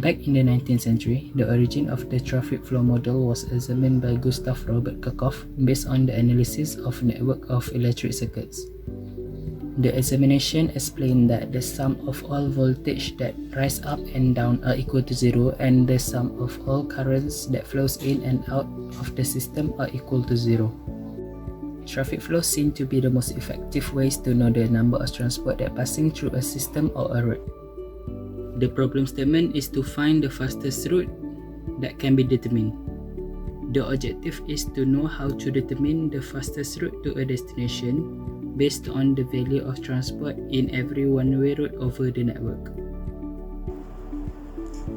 Back in the 19th century, the origin of the traffic flow model was examined by Gustav Robert Kirchhoff based on the analysis of network of electric circuits. The examination explained that the sum of all voltage that rise up and down are equal to 0, and the sum of all currents that flows in and out of the system are equal to 0. Traffic flows seem to be the most effective ways to know the number of transport that passing through a system or a road. The problem statement is to find the fastest route that can be determined. The objective is to know how to determine the fastest route to a destination based on the value of transport in every one-way route over the network.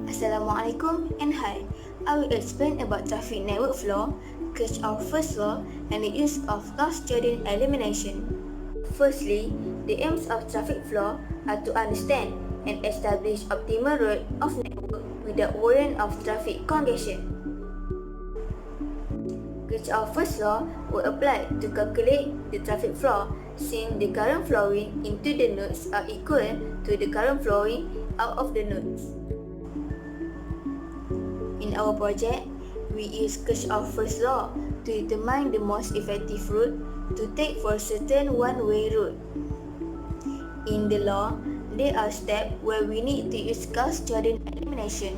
Assalamualaikum and hi. I will explain about traffic network flow, Kirchhoff's first law, and the use of Gauss-Jordan elimination. Firstly, the aims of traffic flow are to understand and establish optimal route of network without worrying of traffic congestion. Kirchhoff's first law will apply to calculate the traffic flow, since the current flowing into the nodes are equal to the current flowing out of the nodes. In our project, we use Kirchhoff's first law to determine the most effective route to take for a certain one-way route. In the law, there are steps where we need to use Gauss-Jordan elimination.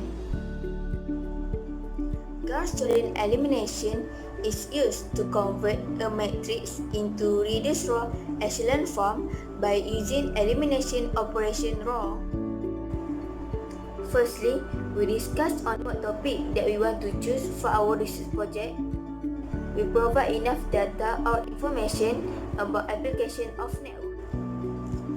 Gauss-Jordan elimination is used to convert a matrix into reduced row echelon form by using elimination operation row. Firstly, we discuss on what topic that we want to choose for our research project. We provide enough data or information about application of network.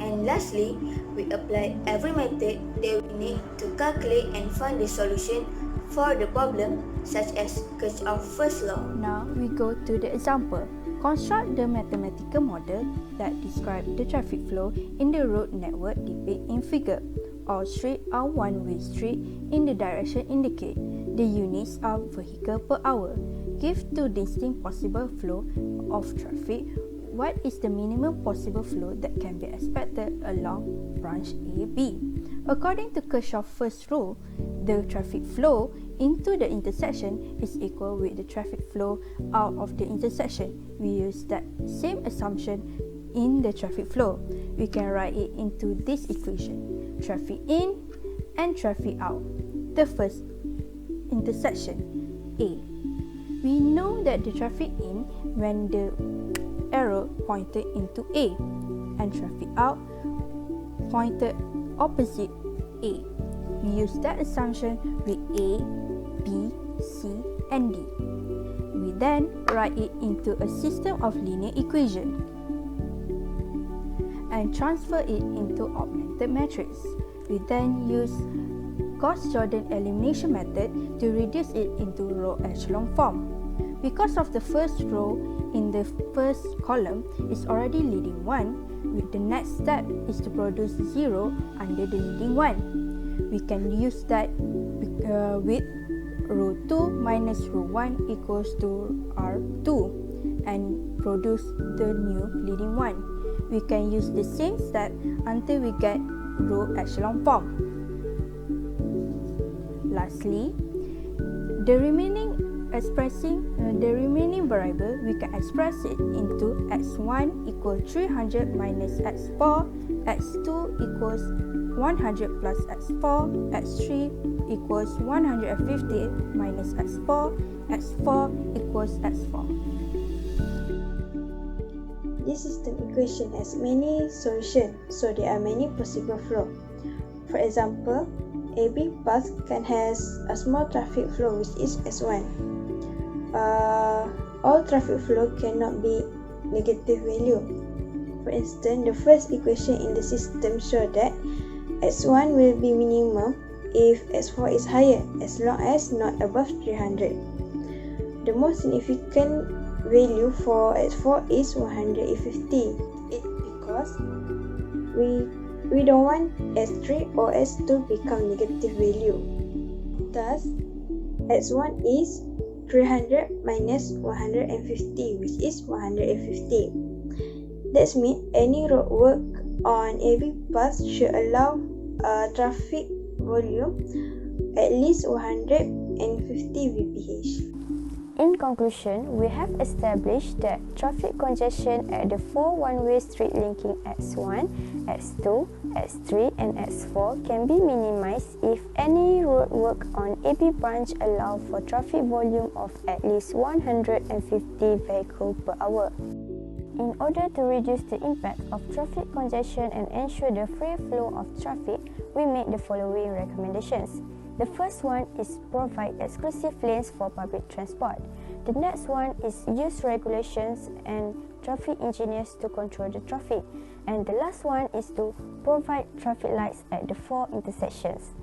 And lastly, we apply every method that we need to calculate and find the solution for the problem, such as Kirchhoff's first law. Now we go to the example. Construct the mathematical model that describes the traffic flow in the road network depicted in figure. All streets are one-way street in the direction indicated. The units are vehicle per hour. Give two distinct possible flow of traffic. What is the minimum possible flow that can be expected along branch AB? According to Kirchhoff's first rule, the traffic flow into the intersection is equal with the traffic flow out of the intersection. We use that same assumption in the traffic flow. We can write it into this equation: traffic in and traffic out. The first intersection, A. We know that the traffic in when the arrow pointed into A, and traffic out pointed opposite A. We use that assumption with A, B, C, and D. We then write it into a system of linear equation and transfer it into augmented matrix. We then use Gauss-Jordan elimination method to reduce it into row echelon form. Because of the first row in the first column is already leading 1, the next step is to produce 0 under the leading 1. We can use that with row 2 minus row 1 equals to R2 and produce the new leading 1. We can use the same step until we get row echelon form. Lastly, the remaining variable, we can express it into x1 equals 300 minus x4, x2 equals 100 plus x4, x3 equals 150 minus x4, x4 equals x4. This system equation has many solutions, so there are many possible flow. For example, AB path can has a small traffic flow which is S1. All traffic flow cannot be negative value. For instance, the first equation in the system shows that S1 will be minimum if S4 is higher, as long as not above 300. The most significant value for S4 is 150. It's because we don't want S3 or S2 become negative value. Thus, S1 is 300 minus 150, which is 150. That means any road work on AB path should allow a traffic volume at least 150 VPH. In conclusion, we have established that traffic congestion at the 4 one-way street linking X1, X2, X3 and X4 can be minimized if any roadwork on AB branch allow for traffic volume of at least 150 vehicles per hour. In order to reduce the impact of traffic congestion and ensure the free flow of traffic, we made the following recommendations. The first one is provide exclusive lanes for public transport. The next one is use regulations and traffic engineers to control the traffic. And the last one is to provide traffic lights at the 4 intersections.